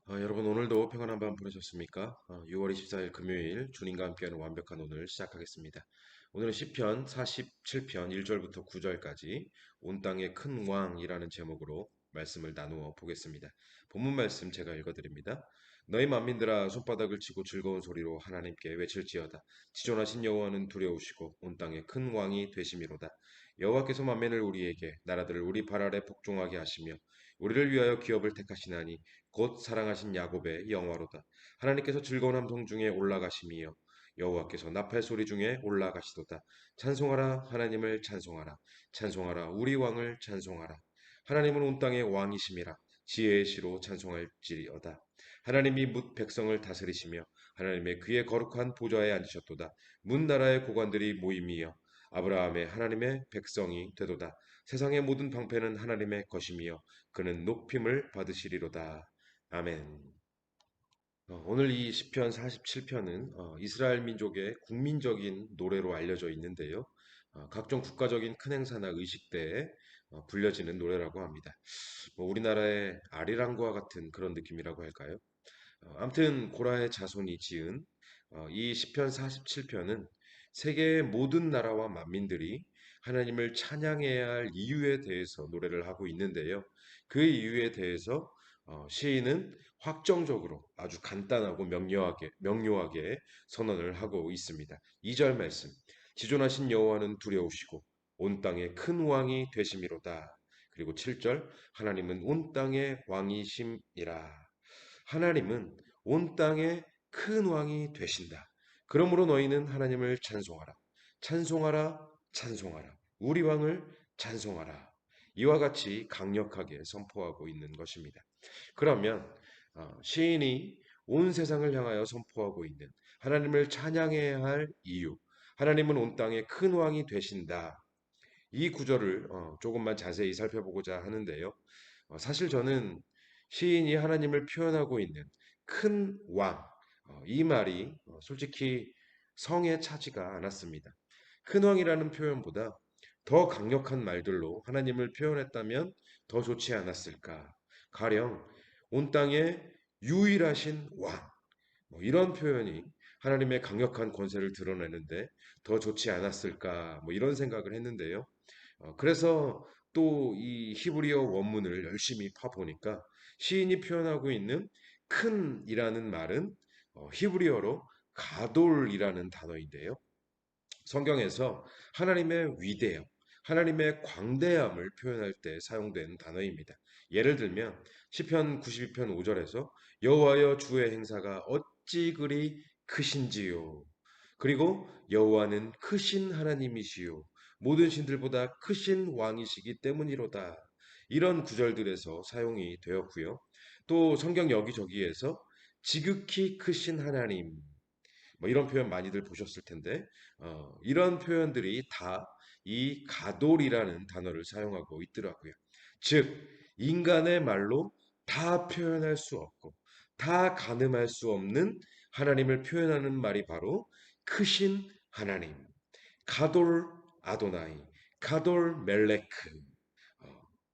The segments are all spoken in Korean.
여러분 오늘도 평안한 밤 보내셨습니까? 6월 24일 금요일 주님과 함께하는 완벽한 오늘 시작하겠습니다. 오늘은 시편 47편 1절부터 9절까지 온 땅의 큰 왕이라는 제목으로 말씀을 나누어 보겠습니다. 본문 말씀 제가 읽어드립니다. 너희 만민들아 손바닥을 치고 즐거운 소리로 하나님께 외칠지어다. 지존하신 여호와는 두려우시고 온 땅의 큰 왕이 되심이로다. 여호와께서 만민을 우리에게 나라들을 우리 발 아래 복종하게 하시며 우리를 위하여 기업을 택하시나니 곧 사랑하신 야곱의 영화로다. 하나님께서 즐거운 함성 중에 올라가심이여 여호와께서 나팔 소리 중에 올라가시도다. 찬송하라 하나님을 찬송하라. 찬송하라 우리 왕을 찬송하라. 하나님은 온 땅의 왕이심이라. 지혜의 시로 찬송할지어다. 하나님이 뭇 백성을 다스리시며 하나님의 그의 거룩한 보좌에 앉으셨도다. 문 나라의 고관들이 모임이여 아브라함의 하나님의 백성이 되도다. 세상의 모든 방패는 하나님의 것이며 그는 높임을 받으시리로다. 아멘. 오늘 이 시편 47편은 이스라엘 민족의 국민적인 노래로 알려져 있는데요. 각종 국가적인 큰 행사나 의식 때에 불려지는 노래라고 합니다. 뭐 우리나라의 아리랑과 같은 그런 느낌이라고 할까요? 아무튼 고라의 자손이 지은 이 시편 47편은 세계의 모든 나라와 만민들이 하나님을 찬양해야 할 이유에 대해서 노래를 하고 있는데요. 그 이유에 대해서 시인은 확정적으로 아주 간단하고 명료하게 선언을 하고 있습니다. 2절 말씀. 지존하신 여호와는 두려우시고 온 땅의 큰 왕이 되심이로다. 그리고 7절. 하나님은 온 땅의 왕이심이라. 하나님은 온 땅의 큰 왕이 되신다. 그러므로 너희는 하나님을 찬송하라. 찬송하라. 찬송하라. 우리 왕을 찬송하라. 이와 같이 강력하게 선포하고 있는 것입니다. 그러면 시인이 온 세상을 향하여 선포하고 있는 하나님을 찬양해야 할 이유, 하나님은 온 땅의 큰 왕이 되신다. 이 구절을 조금만 자세히 살펴보고자 하는데요. 사실 저는 시인이 하나님을 표현하고 있는 큰 왕, 이 말이 솔직히 성에 차지가 않았습니다. 큰 왕이라는 표현보다 더 강력한 말들로 하나님을 표현했다면 더 좋지 않았을까. 가령 온 땅에 유일하신 왕, 뭐 이런 표현이 하나님의 강력한 권세를 드러내는데 더 좋지 않았을까. 뭐 이런 생각을 했는데요. 그래서 또 이 히브리어 원문을 열심히 파보니까 시인이 표현하고 있는 큰이라는 말은 히브리어로 가돌이라는 단어인데요. 성경에서 하나님의 위대함, 하나님의 광대함을 표현할 때 사용된 단어입니다. 예를 들면 시편 92편 5절에서 여호와여 주의 행사가 어찌 그리 크신지요. 그리고 여호와는 크신 하나님이시요 모든 신들보다 크신 왕이시기 때문이로다. 이런 구절들에서 사용이 되었고요. 또 성경 여기저기에서 지극히 크신 하나님, 뭐 이런 표현 많이들 보셨을 텐데 이런 표현들이 다 이 가돌이라는 단어를 사용하고 있더라고요. 즉 인간의 말로 다 표현할 수 없고 다 가늠할 수 없는 하나님을 표현하는 말이 바로 크신 하나님, 가돌 아도나이, 가돌 멜레크,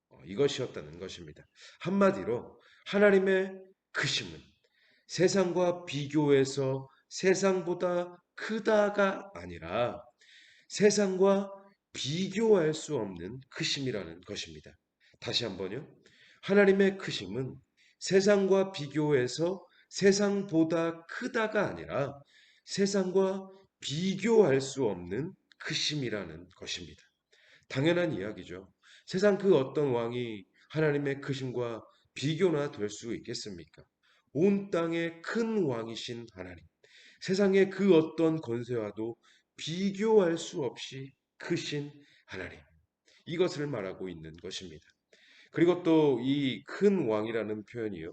어, 이것이었다는 것입니다. 한마디로 하나님의 크심은 세상과 비교해서 세상보다 크다가 아니라 세상과 비교할 수 없는 크심이라는 것입니다. 다시 한번요. 하나님의 크심은 세상과 비교해서 세상보다 크다가 아니라 세상과 비교할 수 없는 크심이라는 것입니다. 당연한 이야기죠. 세상 그 어떤 왕이 하나님의 크심과 비교나 될 수 있겠습니까? 온 땅의 큰 왕이신 하나님, 세상의 그 어떤 권세와도 비교할 수 없이 크신 하나님, 이것을 말하고 있는 것입니다. 그리고 또 이 큰 왕이라는 표현이요,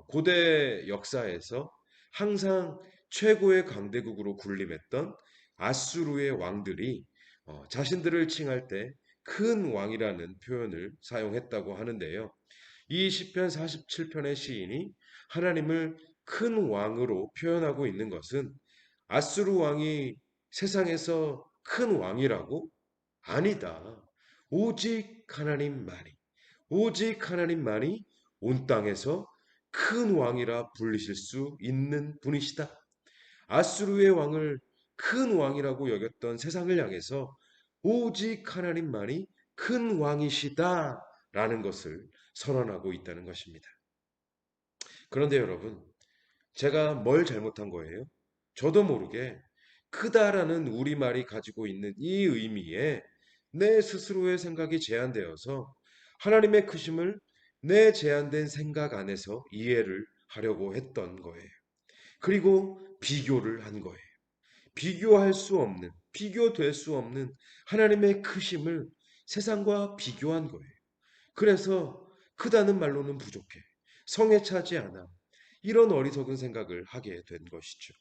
고대 역사에서 항상 최고의 강대국으로 군림했던 아수르의 왕들이 자신들을 칭할 때 큰 왕이라는 표현을 사용했다고 하는데요. 이 시편 47편의 시인이 하나님을 큰 왕으로 표현하고 있는 것은 아수르 왕이 세상에서 큰 왕이라고? 아니다. 오직 하나님만이 온 땅에서 큰 왕이라 불리실 수 있는 분이시다. 아수르의 왕을 큰 왕이라고 여겼던 세상을 향해서 오직 하나님만이 큰 왕이시다라는 것을 선언하고 있다는 것입니다. 그런데 여러분, 제가 뭘 잘못한 거예요? 저도 모르게 크다라는 우리말이 가지고 있는 이 의미에 내 스스로의 생각이 제한되어서 하나님의 크심을 내 제한된 생각 안에서 이해를 하려고 했던 거예요. 그리고 비교를 한 거예요. 비교할 수 없는, 비교될 수 없는 하나님의 크심을 세상과 비교한 거예요. 그래서 크다는 말로는 부족해. 성에 차지 않아. 이런 어리석은 생각을 하게 된 것이죠.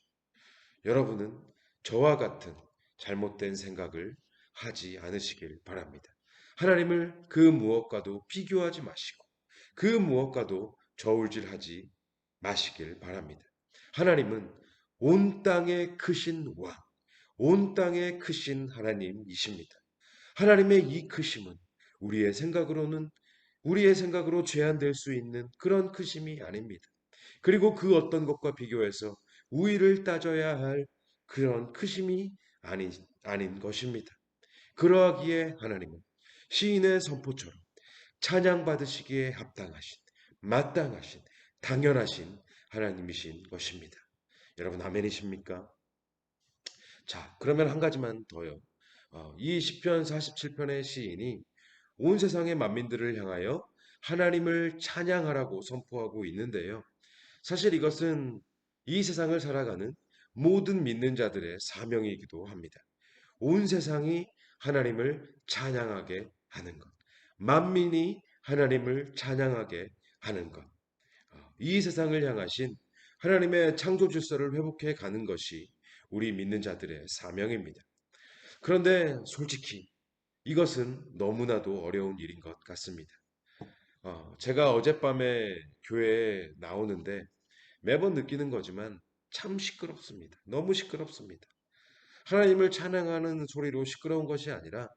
여러분은 저와 같은 잘못된 생각을 하지 않으시길 바랍니다. 하나님을 그 무엇과도 비교하지 마시고 그 무엇과도 저울질하지 마시길 바랍니다. 하나님은 온 땅에 크신 왕, 온 땅에 크신 하나님이십니다. 하나님의 이 크심은 우리의 생각으로는 우리의 생각으로 제한될 수 있는 그런 크심이 아닙니다. 그리고 그 어떤 것과 비교해서 우위를 따져야 할 그런 크심이 아닌 것입니다. 그러하기에 하나님은 시인의 선포처럼 찬양받으시기에 합당하신, 마땅하신, 당연하신 하나님이신 것입니다. 여러분 아멘이십니까? 자, 그러면 한 가지만 더요. 이 시편 47편의 시인이 온 세상의 만민들을 향하여 하나님을 찬양하라고 선포하고 있는데요. 사실 이것은 이 세상을 살아가는 모든 믿는 자들의 사명이기도 합니다. 온 세상이 하나님을 찬양하게 하는 것. 만민이 하나님을 찬양하게 하는 것. 이 세상을 향하신 하나님의 창조 질서를 회복해 가는 것이 우리 믿는 자들의 사명입니다. 그런데 솔직히 이것은 너무나도 어려운 일인 것 같습니다. 제가 어젯밤에 교회에 나오는데 매번 느끼는 거지만 참 시끄럽습니다. 너무 시끄럽습니다. 하나님을 찬양하는 소리로 시끄러운 것이 아니라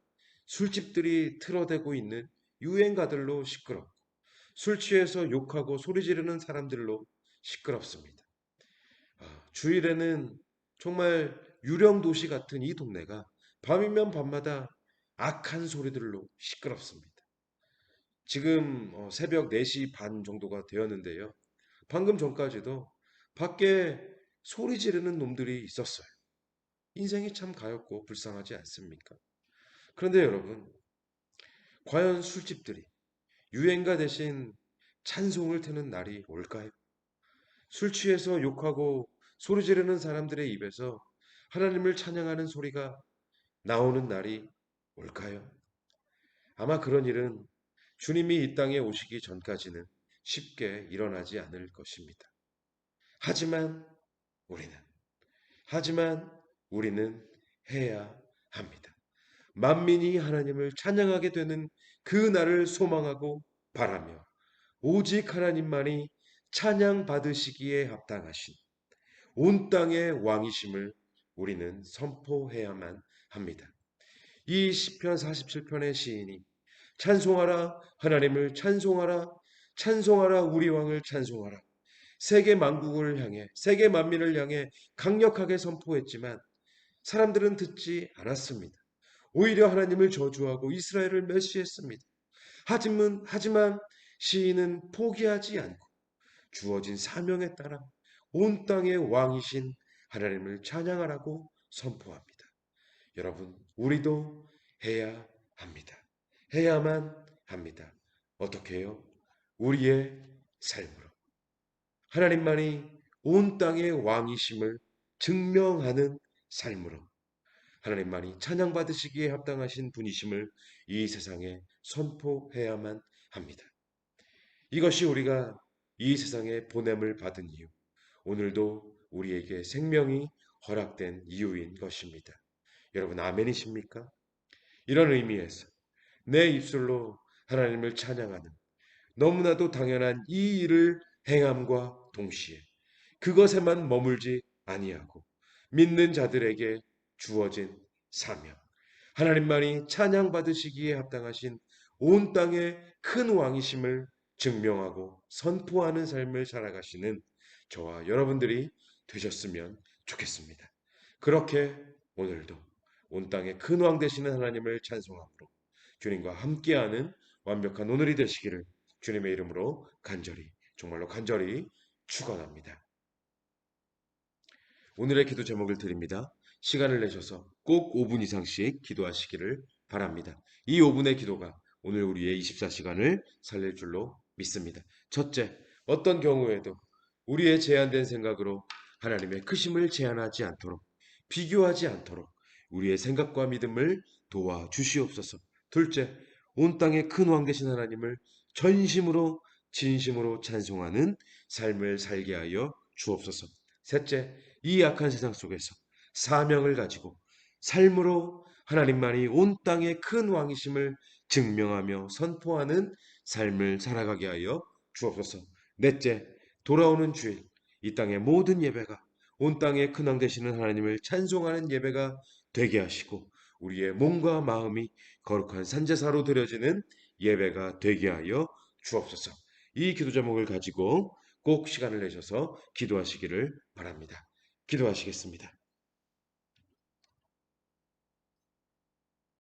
술집들이 틀어대고 있는 유행가들로 시끄럽고 술 취해서 욕하고 소리 지르는 사람들로 시끄럽습니다. 주일에는 정말 유령 도시 같은 이 동네가 밤이면 밤마다 악한 소리들로 시끄럽습니다. 지금 새벽 4시 반 정도가 되었는데요. 방금 전까지도 밖에 소리 지르는 놈들이 있었어요. 인생이 참 가엾고 불쌍하지 않습니까? 그런데 여러분, 과연 술집들이 유행가 대신 찬송을 트는 날이 올까요? 술 취해서 욕하고 소리 지르는 사람들의 입에서 하나님을 찬양하는 소리가 나오는 날이 올까요? 아마 그런 일은 주님이 이 땅에 오시기 전까지는 쉽게 일어나지 않을 것입니다. 하지만 우리는, 하지만 우리는 해야 합니다. 만민이 하나님을 찬양하게 되는 그 날을 소망하고 바라며 오직 하나님만이 찬양 받으시기에 합당하신 온 땅의 왕이심을 우리는 선포해야만 합니다. 이 시편 47편의 시인이 찬송하라 하나님을 찬송하라 찬송하라 우리 왕을 찬송하라 세계 만국을 향해 세계 만민을 향해 강력하게 선포했지만 사람들은 듣지 않았습니다. 오히려 하나님을 저주하고 이스라엘을 멸시했습니다. 하지만 시인은 포기하지 않고 주어진 사명에 따라 온 땅의 왕이신 하나님을 찬양하라고 선포합니다. 여러분, 우리도 해야 합니다. 해야만 합니다. 어떻게 해요? 우리의 삶으로. 하나님만이 온 땅의 왕이심을 증명하는 삶으로. 하나님만이 찬양받으시기에 합당하신 분이심을 이 세상에 선포해야만 합니다. 이것이 우리가 이 세상에 보냄을 받은 이유, 오늘도 우리에게 생명이 허락된 이유인 것입니다. 여러분, 아멘이십니까? 이런 의미에서 내 입술로 하나님을 찬양하는 너무나도 당연한 이 일을 행함과 동시에 그것에만 머물지 아니하고 믿는 자들에게 주어진 사명, 하나님만이 찬양받으시기에 합당하신 온 땅의 큰 왕이심을 증명하고 선포하는 삶을 살아가시는 저와 여러분들이 되셨으면 좋겠습니다. 그렇게 오늘도 온 땅의 큰 왕 되시는 하나님을 찬송함으로 주님과 함께하는 완벽한 오늘이 되시기를 주님의 이름으로 간절히, 정말로 간절히 축원합니다. 오늘의 기도 제목을 드립니다. 시간을 내셔서 꼭 5분 이상씩 기도하시기를 바랍니다. 이 5분의 기도가 오늘 우리의 24시간을 살릴 줄로 믿습니다. 첫째, 어떤 경우에도 우리의 제한된 생각으로 하나님의 크심을 제한하지 않도록, 비교하지 않도록 우리의 생각과 믿음을 도와주시옵소서. 둘째, 온 땅의 큰 왕 되신 하나님을 전심으로 진심으로 찬송하는 삶을 살게 하여 주옵소서. 셋째, 이 악한 세상 속에서 사명을 가지고 삶으로 하나님만이 온 땅의 큰 왕이심을 증명하며 선포하는 삶을 살아가게 하여 주옵소서. 넷째, 돌아오는 주일 이 땅의 모든 예배가 온 땅의 큰 왕 되시는 하나님을 찬송하는 예배가 되게 하시고 우리의 몸과 마음이 거룩한 산제사로 드려지는 예배가 되게 하여 주옵소서. 이 기도 제목을 가지고 꼭 시간을 내셔서 기도하시기를 바랍니다. 기도하시겠습니다.